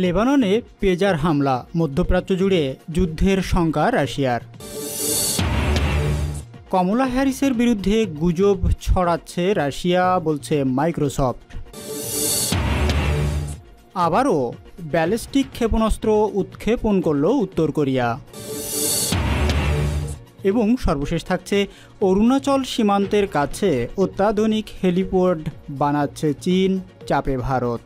লেবাননে পেজার হামলা, মধ্যপ্রাচ্য জুড়ে যুদ্ধের শঙ্কা রাশিয়ার। কমলা হ্যারিসের বিরুদ্ধে গুজব ছড়াচ্ছে রাশিয়া, বলছে মাইক্রোসফট। আবারও ব্যালিস্টিক ক্ষেপণাস্ত্র উৎক্ষেপণ করল উত্তর কোরিয়া। এবং সর্বশেষ থাকছে অরুণাচল সীমান্তের কাছে অত্যাধুনিক হেলিপ্যাড বানাচ্ছে চীন, চাপে ভারত।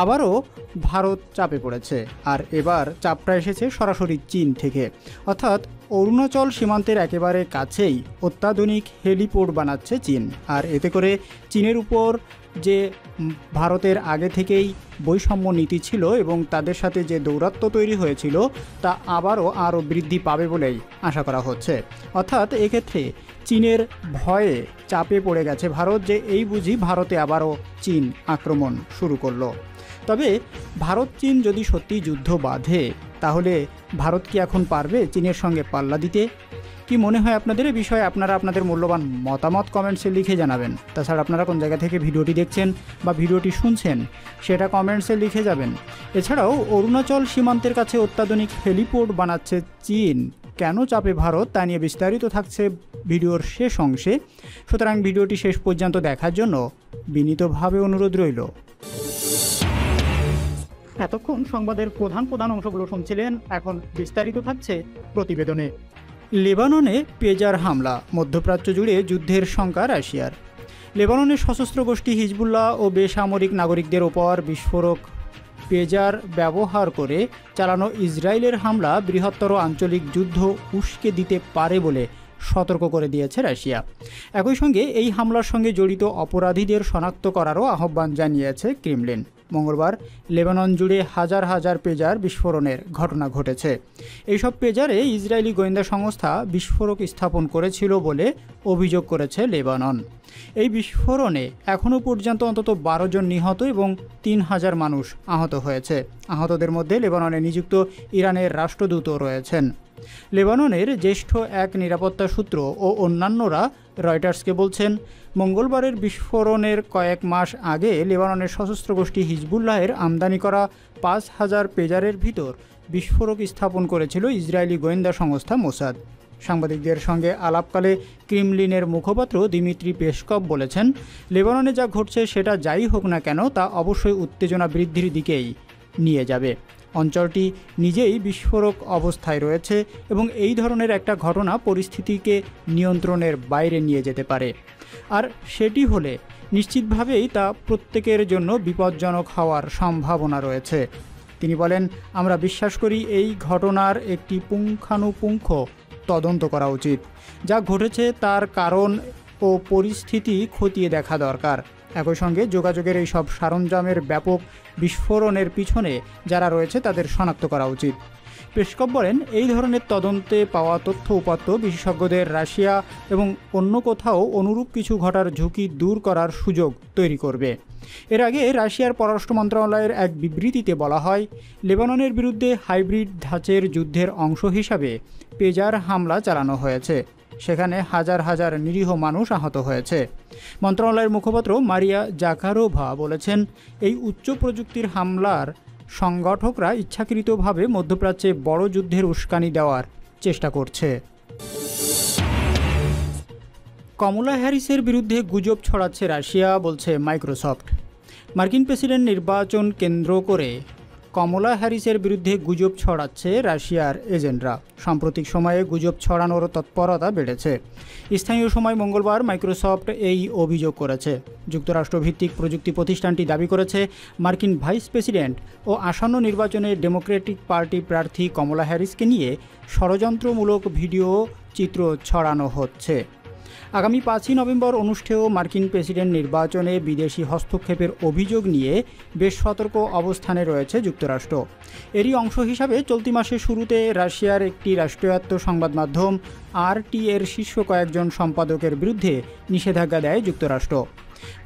আবারও ভারত চাপে পড়েছে, আর এবার চাপটা এসেছে সরাসরি চীন থেকে, অর্থাৎ অরুণাচল সীমান্তের একেবারে কাছেই অত্যাধুনিক হেলিপ্যাড বানাচ্ছে চীন। আর এতে করে চীনের উপর যে ভারতের আগে থেকেই বৈষম্য নীতি ছিল এবং তাদের সাথে যে দৌরাত্ম্য তৈরি হয়েছিল তা আরও বৃদ্ধি পাবে বলেই আশা করা হচ্ছে। অর্থাৎ এক্ষেত্রে চীনের ভয়ে চাপে পড়ে গেছে ভারত, যে এই বুঝি ভারতে আবারও চীন আক্রমণ শুরু করলো। তবে ভারত চীন যদি সত্যি যুদ্ধ বাঁধে, তাহলে ভারত কি এখন পারবে চীনের সঙ্গে পাল্লা দিতে? কি মনে হয় আপনাদের এই বিষয়ে? আপনারা আপনাদের মূল্যবান মতামত কমেন্টসে লিখে জানাবেন। তাছাড়া আপনারা কোন জায়গা থেকে ভিডিওটি দেখছেন বা ভিডিওটি শুনছেন সেটা কমেন্টসে লিখে যাবেন। এছাড়াও অরুণাচল সীমান্তের কাছে অত্যাধুনিক হেলিপ্যাড বানাচ্ছে চীন, কেন চাপে ভারত, তা নিয়ে বিস্তারিত থাকছে ভিডিওর শেষ অংশে। সুতরাং ভিডিওটি শেষ পর্যন্ত দেখার জন্য বিনীতভাবে অনুরোধ রইল। এতক্ষণ সংবাদের প্রধান অংশগুলো শুনছিলেন, এখন বিস্তারিত থাকছে প্রতিবেদনে। লেবাননে পেজার হামলা, মধ্যপ্রাচ্য জুড়ে যুদ্ধের শঙ্কা রাশিয়ার। লেবাননের সশস্ত্র গোষ্ঠী হিজবুল্লাহ ও বেসামরিক নাগরিকদের ওপর বিস্ফোরক পেজার ব্যবহার করে চালানো ইসরায়েলের হামলা বৃহত্তর আঞ্চলিক যুদ্ধ উস্কে দিতে পারে বলে সতর্ক করে দিয়েছে রাশিয়া। একই সঙ্গে এই হামলার সঙ্গে জড়িত অপরাধীদের শনাক্ত করারও আহ্বান জানিয়েছে ক্রেমলিন। মঙ্গলবার লেবানন জুড়ে হাজার হাজার পেজার বিস্ফোরণের ঘটনা ঘটেছে। এইসব পেজারে ইসরায়েলি গোয়েন্দা সংস্থা বিস্ফোরক স্থাপন করেছিল বলে অভিযোগ করেছে লেবানন। এই বিস্ফোরণে এখনও পর্যন্ত অন্তত 12 জন নিহত এবং 3000 মানুষ আহত হয়েছে। আহতদের মধ্যে লেবাননে নিযুক্ত ইরানের রাষ্ট্রদূতও রয়েছেন। লেবাননের জ্যেষ্ঠ এক নিরাপত্তা সূত্র ও অন্যান্যরা রয়টার্সকে বলছেন, মঙ্গলবারের বিস্ফোরণের কয়েক মাস আগে লেবাননের সশস্ত্র গোষ্ঠী হিজবুল্লাহের আমদানি করা 5000 পেজারের ভিতর বিস্ফোরক স্থাপন করেছিল ইসরায়েলি গোয়েন্দা সংস্থা মোসাদ। সাংবাদিকদের সঙ্গে আলাপকালে ক্রেমলিনের মুখপাত্র দিমিত্রি পেসকভ বলেছেন, লেবাননে যা ঘটছে সেটা যাই হোক না কেন তা অবশ্যই উত্তেজনা বৃদ্ধির দিকেই নিয়ে যাবে। অঞ্চলটি নিজেই বিস্ফোরক অবস্থায় রয়েছে এবং এই ধরনের একটা ঘটনা পরিস্থিতিকে নিয়ন্ত্রণের বাইরে নিয়ে যেতে পারে, আর সেটি হলে নিশ্চিতভাবেই তা প্রত্যেকের জন্য বিপজ্জনক হওয়ার সম্ভাবনা রয়েছে। তিনি বলেন, আমরা বিশ্বাস করি এই ঘটনার একটি পুঙ্খানুপুঙ্খ তদন্ত করা উচিত। যা ঘটেছে তার কারণ ও পরিস্থিতি খতিয়ে দেখা দরকার। একই সঙ্গে যোগাযোগের এই সব সরঞ্জামের ব্যাপক বিস্ফোরণের পিছনে যারা রয়েছে তাদের শনাক্ত করা উচিত। পেসকভ বলেন, এই ধরনের তদন্তে পাওয়া তথ্য উপাত্ত বিশেষজ্ঞদের রাশিয়া এবং অন্য কোথাও অনুরূপ কিছু ঘটার ঝুঁকি দূর করার সুযোগ তৈরি করবে। এর আগে রাশিয়ার পররাষ্ট্র মন্ত্রণালয়ের এক বিবৃতিতে বলা হয়, লেবাননের বিরুদ্ধে হাইব্রিড ধাঁচের যুদ্ধের অংশ হিসাবে পেজার হামলা চালানো হয়েছে। সেখানে হাজার হাজার নিরীহ মানুষ আহত হয়েছে। মন্ত্রণালয়ের মুখপাত্র মারিয়া জাকারোভা বলেছেন, এই উচ্চ প্রযুক্তির হামলার সংগঠকরা ইচ্ছাকৃতভাবে মধ্যপ্রাচ্যে বড় যুদ্ধের উস্কানি দেওয়ার চেষ্টা করছে। কমলা হ্যারিসের বিরুদ্ধে গুজব ছড়াচ্ছে রাশিয়া, বলছে মাইক্রোসফট। মার্কিন প্রেসিডেন্ট নির্বাচন কেন্দ্র করে কমলা হ্যারিসের বিরুদ্ধে গুজব ছড়াচ্ছে রাশিয়ার এজেন্টরা। সাম্প্রতিক সময়ে গুজব ছড়ানোর তৎপরতা বেড়েছে। স্থানীয় সময় মঙ্গলবার মাইক্রোসফট এই অভিযোগ করেছে। যুক্তরাষ্ট্রভিত্তিক প্রযুক্তি প্রতিষ্ঠানটি দাবি করেছে, মার্কিন ভাইস প্রেসিডেন্ট ও আসন্ন নির্বাচনে ডেমোক্রেটিক পার্টি প্রার্থী কমলা হ্যারিসকে নিয়ে ষড়যন্ত্রমূলক ভিডিও চিত্র ছড়ানো হচ্ছে। আগামী 5ই নভেম্বর অনুষ্ঠেয় মার্কিন প্রেসিডেন্ট নির্বাচনে বিদেশি হস্তক্ষেপের অভিযোগ নিয়ে বেশ সতর্ক অবস্থানে রয়েছে যুক্তরাষ্ট্র। এরই অংশ হিসাবে চলতি মাসের শুরুতে রাশিয়ার একটি রাষ্ট্রায়ত্ত সংবাদ মাধ্যম RT এর শীর্ষ কয়েকজন সম্পাদকের বিরুদ্ধে নিষেধাজ্ঞা দেয় যুক্তরাষ্ট্র।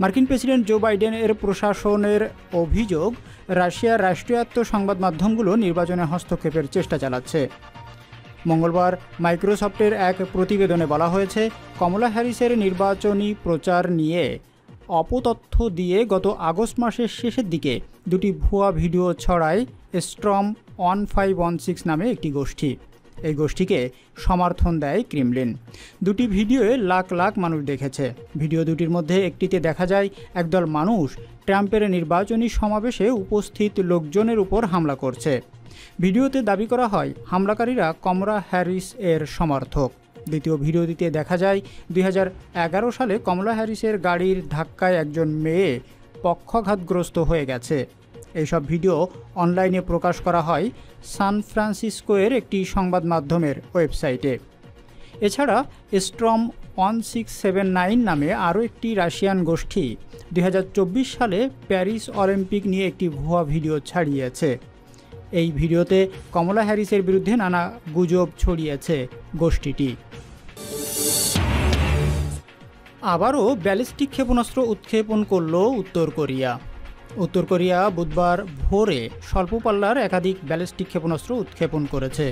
মার্কিন প্রেসিডেন্ট জো বাইডেন এর প্রশাসনের অভিযোগ, রাশিয়ার রাষ্ট্রায়ত্ত সংবাদ মাধ্যমগুলো নির্বাচনে হস্তক্ষেপের চেষ্টা চালাচ্ছে। মঙ্গলবার মাইক্রোসফটের এক প্রতিবেদনে বলা হয়েছে, কমলা হ্যারিসের নির্বাচনী প্রচার নিয়ে অপতথ্য দিয়ে গত আগস্ট মাসের শেষের দিকে দুটি ভুয়া ভিডিও ছড়ায় স্ট্রম 1516 নামে একটি গোষ্ঠী। এই গোষ্ঠীকে সমর্থন দেয় ক্রেমলিন। দুটি ভিডিওয়ে লাখ লাখ মানুষ দেখেছে। ভিডিও দুটির মধ্যে একটিতে দেখা যায় একদল মানুষ ট্রাম্পের নির্বাচনী সমাবেশে উপস্থিত লোকজনের উপর হামলা করছে। ভিডিওতে দাবি করা হয় হামলাকারীরা কমলা হ্যারিস এর সমর্থক। দ্বিতীয় ভিডিওটিতে দেখা যায় 2011 সালে কমলা হ্যারিসের গাড়ির ধাক্কায় একজন মেয়ে পক্ষাঘাতগ্রস্ত হয়ে গেছে। এইসব ভিডিও অনলাইনে প্রকাশ করা হয় সান ফ্রান্সিসকোয়ের একটি সংবাদ মাধ্যমের ওয়েবসাইটে। এছাড়া স্ট্রম 1679 নামে আরও একটি রাশিয়ান গোষ্ঠী 2024 সালে প্যারিস অলিম্পিক নিয়ে একটি ভুয়া ভিডিও ছাড়িয়েছে। এই ভিডিওতে কমলা হ্যারিসের বিরুদ্ধে নানা গুজব ছড়িয়েছে গোষ্ঠীটি। আবারও ব্যালিস্টিক ক্ষেপণাস্ত্র উৎক্ষেপণ করল উত্তর কোরিয়া। উত্তর কোরিয়া বুধবার ভোরে স্বল্প পাল্লার একাধিক ব্যালিস্টিক ক্ষেপণাস্ত্র উৎক্ষেপণ করেছে।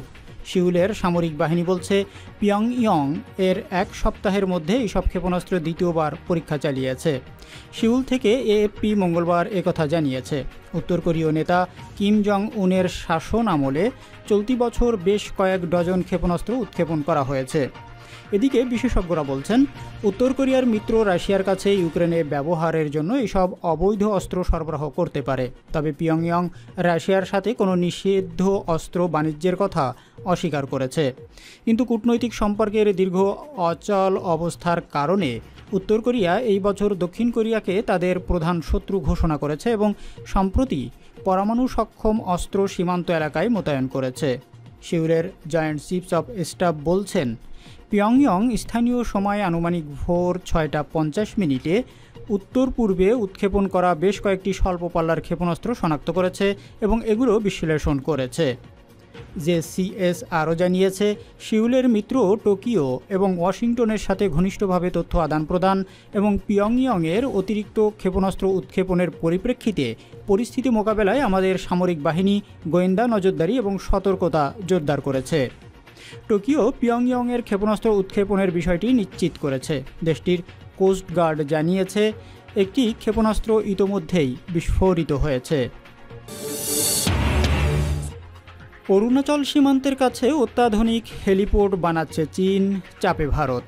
সিউলের সামরিক বাহিনী বলছে পিয়ংইয়ং এক সপ্তাহের মধ্যে এইসব ক্ষেপণাস্ত্রের দ্বিতীয়বার পরীক্ষা চালিয়েছে। সিউল থেকে এএফপি মঙ্গলবার একথা জানিয়েছে। উত্তর কোরীয় নেতা কিম জং উনের শাসন আমলে চলতি বছর বেশ কয়েক ডজন ক্ষেপণাস্ত্র উৎক্ষেপণ করা হয়েছে। এদিকে বিশেষজ্ঞরা বলছেন উত্তর কোরিয়ার মিত্র রাশিয়ার কাছে ইউক্রেনে ব্যবহারের জন্য এসব অবৈধ অস্ত্র সরবরাহ করতে পারে। তবে পিয়ংইয়ং রাশিয়ার সাথে কোনো নিষিদ্ধ অস্ত্র বাণিজ্যের কথা অস্বীকার করেছে। কিন্তু কূটনৈতিক সম্পর্কের দীর্ঘ অচল অবস্থার কারণে উত্তর কোরিয়া এই বছর দক্ষিণ কোরিয়াকে তাদের প্রধান শত্রু ঘোষণা করেছে এবং সম্প্রতি পরমাণু সক্ষম অস্ত্র সীমান্ত এলাকায় মোতায়েন করেছে। সিউলের জয়েন্ট চিফস অফ স্টাফ বলছেন পিয়ংইয়ং স্থানীয় সময় আনুমানিক ভোর 6টা 50 উত্তর পূর্বে উৎক্ষেপণ করা বেশ কয়েকটি স্বল্প পাল্লার ক্ষেপণাস্ত্র শনাক্ত করেছে এবং এগুলো বিশ্লেষণ করেছে। জেসিএস আরও জানিয়েছে সিউলের মিত্র টোকিও এবং ওয়াশিংটনের সাথে ঘনিষ্ঠভাবে তথ্য আদান প্রদান এবং পিয়ংইয়ংয়ের অতিরিক্ত ক্ষেপণাস্ত্র উৎক্ষেপণের পরিপ্রেক্ষিতে পরিস্থিতি মোকাবেলায় আমাদের সামরিক বাহিনী গোয়েন্দা নজরদারি এবং সতর্কতা জোরদার করেছে। টোকিও পিয়ংইয়ংয়ের ক্ষেপণাস্ত্র উৎক্ষেপণের বিষয়টি নিশ্চিত করেছে। দেশটির কোস্ট গার্ড জানিয়েছে একটি ক্ষেপণাস্ত্র ইতোমধ্যেই বিস্ফোরিত হয়েছে। অরুণাচল সীমান্তের কাছে অত্যাধুনিক হেলিপোর্ট বানাচ্ছে চীন, চাপে ভারত।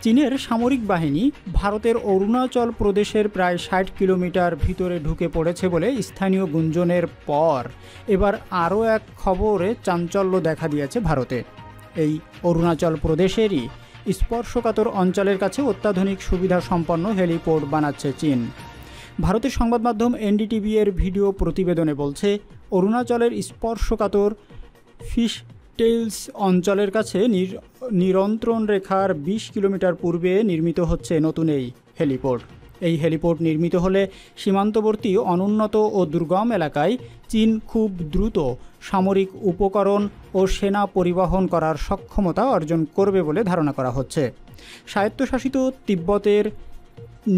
চীনের সামরিক বাহিনী ভারতের অরুণাচল প্রদেশের প্রায় 60 কিলোমিটার ভিতরে ঢুকে পড়েছে বলে স্থানীয় গুঞ্জনের পর এবার আরও এক খবরে চাঞ্চল্য দেখা দিয়েছে ভারতে। এই অরুণাচল প্রদেশেরই স্পর্শকাতর অঞ্চলের কাছে অত্যাধুনিক সুবিধা সম্পন্ন হেলিপোর্ট বানাচ্ছে চীন। ভারতের সংবাদ মাধ্যম এনডিটিভি এর ভিডিও প্রতিবেদনে বলছে অরুণাচলের স্পর্শকাতর ফিশটেলস অঞ্চলের কাছে নিয়ন্ত্রণ রেখার 20 কিলোমিটার পূর্বে নির্মিত হচ্ছে নতুন এই হেলিপোর্ট। এই হেলিপোর্ট নির্মিত হলে সীমান্তবর্তী অনুন্নত ও দুর্গম এলাকায় চীন খুব দ্রুত সামরিক উপকরণ ও সেনা পরিবহন করার সক্ষমতা অর্জন করবে বলে ধারণা করা হচ্ছে। স্বায়ত্তশাসিত তিব্বতের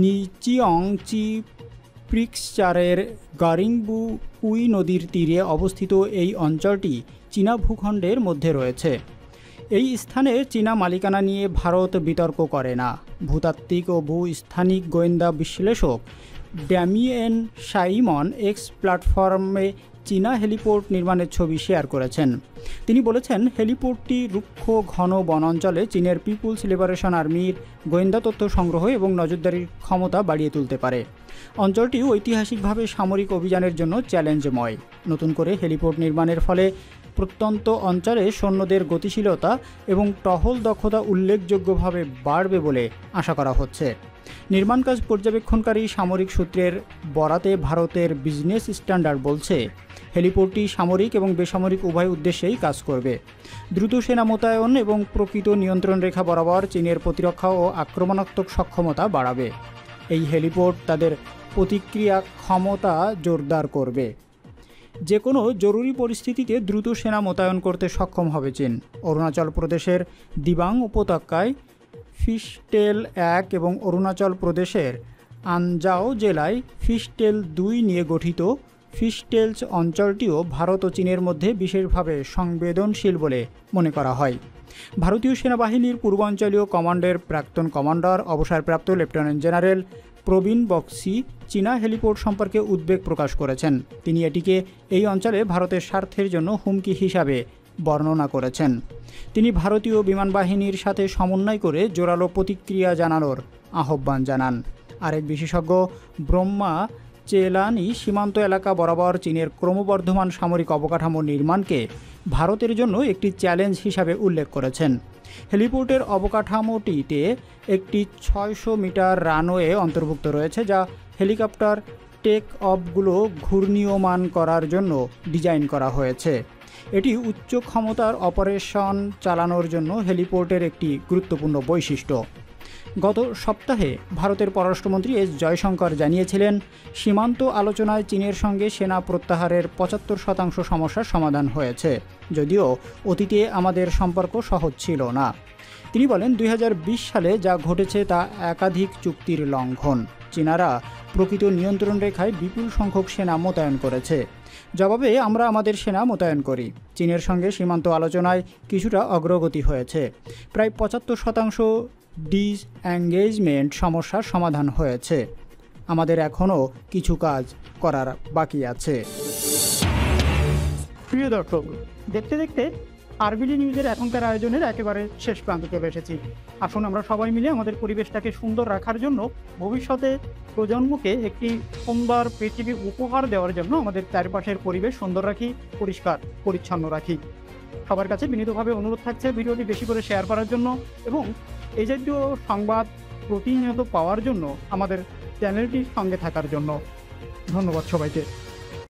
নিচিয়ংচি প্রিক্সচারের গারিংবু কুই নদীর তীরে অবস্থিত এই অঞ্চলটি চীনা ভূখণ্ডের মধ্যে রয়েছে। এই স্থানে চীনা মালিকানা নিয়ে ভারত বিতর্ক করে না। ভূতাত্ত্বিক ও ভূস্থানিক গোয়েন্দা বিশ্লেষক ড্যামিয়েন সাইমন এক্স প্ল্যাটফর্মে চীনা হেলিপোর্ট নির্মাণের ছবি শেয়ার করেছেন। তিনি বলেছেন হেলিপোর্টটি রুক্ষ ঘন বনাঞ্চলে চীনের পিপুলস লিবারেশন আর্মির গোয়েন্দা তথ্য সংগ্রহ এবং নজরদারির ক্ষমতা বাড়িয়ে তুলতে পারে। অঞ্চলটি ঐতিহাসিকভাবে সামরিক অভিযানের জন্য চ্যালেঞ্জময়। নতুন করে হেলিপোর্ট নির্মাণের ফলে প্রত্যন্ত অঞ্চলে সৈন্যদের গতিশীলতা এবং টহল দক্ষতা উল্লেখযোগ্যভাবে বাড়বে বলে আশা করা হচ্ছে। নির্মাণ কাজ পর্যবেক্ষণকারী সামরিক সূত্রের বরাতে ভারতের বিজনেস স্ট্যান্ডার্ড বলছে হেলিপোর্টটি সামরিক এবং বেসামরিক উভয় উদ্দেশ্যেই কাজ করবে। দ্রুত সেনা মোতায়েন এবং প্রকৃত নিয়ন্ত্রণ রেখা বরাবর চীনের প্রতিরক্ষা ও আক্রমণাত্মক সক্ষমতা বাড়াবে। এই হেলিপোর্ট তাদের প্রতিক্রিয়া ক্ষমতা জোরদার করবে। যে কোনো জরুরি পরিস্থিতিতে দ্রুত সেনা মোতায়েন করতে সক্ষম হবে চীন। অরুণাচল প্রদেশের দিবাং উপত্যকায় ফিশটেল 1 এবং অরুণাচল প্রদেশের আনজাও জেলায় ফিশটেল 2 নিয়ে গঠিত ফিশটেলস অঞ্চলটিও ভারত ও চীনের মধ্যে বিশেষভাবে সংবেদনশীল বলে মনে করা হয়। ভারতীয় সেনাবাহিনীর পূর্বাঞ্চলীয় কমান্ডের প্রাক্তন কমান্ডার অবসরপ্রাপ্ত লেফটেন্যান্ট জেনারেল প্রবীণ বক্সি চীনা হেলিপোর্ট সম্পর্কে উদ্বেগ প্রকাশ করেছেন। তিনি এটিকে এই অঞ্চলে ভারতের স্বার্থের জন্য হুমকি হিসাবে বর্ণনা করেছেন। তিনি ভারতীয় বিমান বাহিনীর সাথে সমন্বয় করে জোরালো প্রতিক্রিয়া জানানোর আহ্বান জানান। আরেক বিশেষজ্ঞ ব্রহ্মা চেলানি সীমান্ত এলাকা বরাবর চীনের ক্রমবর্ধমান সামরিক অবকাঠামো নির্মাণকে ভারতের জন্য একটি চ্যালেঞ্জ হিসাবে উল্লেখ করেছেন। হেলিপোর্টের অবকাঠামোটিতে একটি 600 মিটার রানওয়ে অন্তর্ভুক্ত রয়েছে, যা হেলিকপ্টার টেক অফগুলো ঘূর্ণীয়মান করার জন্য ডিজাইন করা হয়েছে। এটি উচ্চ ক্ষমতার অপারেশন চালানোর জন্য হেলিপোর্টের একটি গুরুত্বপূর্ণ বৈশিষ্ট্য। গত সপ্তাহে ভারতের পররাষ্ট্রমন্ত্রী এস জয়শঙ্কর জানিয়েছিলেন, সীমান্ত আলোচনায় চীনের সঙ্গে সেনা প্রত্যাহারের 75% সমস্যার সমাধান হয়েছে, যদিও অতীতে আমাদের সম্পর্ক সহজ ছিল না। তিনি বলেন, 2020 সালে যা ঘটেছে তা একাধিক চুক্তির লঙ্ঘন। চীনারা প্রকৃত নিয়ন্ত্রণ রেখায় বিপুল সংখ্যক সেনা মোতায়েন করেছে। জবাবে আমরা আমাদের সেনা মোতায়েন করি। চীনের সঙ্গে সীমান্ত আলোচনায় কিছুটা অগ্রগতি হয়েছে। প্রায় 75% ডিসএঙ্গেজমেন্ট সমস্যার সমাধান হয়েছে। আমাদের এখনও কিছু কাজ করার বাকি আছে। প্রিয় দর্শক, দেখতে দেখতে আরবিডি নিউজের এখনকার আয়োজনের একেবারে শেষ প্রান্তে চলে এসেছি। আসুন আমরা সবাই মিলে আমাদের পরিবেশটাকে সুন্দর রাখার জন্য, ভবিষ্যতে প্রজন্মকে একটি সুন্দর পৃথিবী উপহার দেওয়ার জন্য আমাদের চারপাশের পরিবেশ সুন্দর রাখি, পরিষ্কার পরিচ্ছন্ন রাখি। সবার কাছে বিনীতভাবে অনুরোধ থাকছে ভিডিওটি বেশি করে শেয়ার করার জন্য এবং এই জাতীয় সংবাদ প্রতিনিয়ত পাওয়ার জন্য আমাদের চ্যানেলটির সঙ্গে থাকার জন্য। ধন্যবাদ সবাইকে।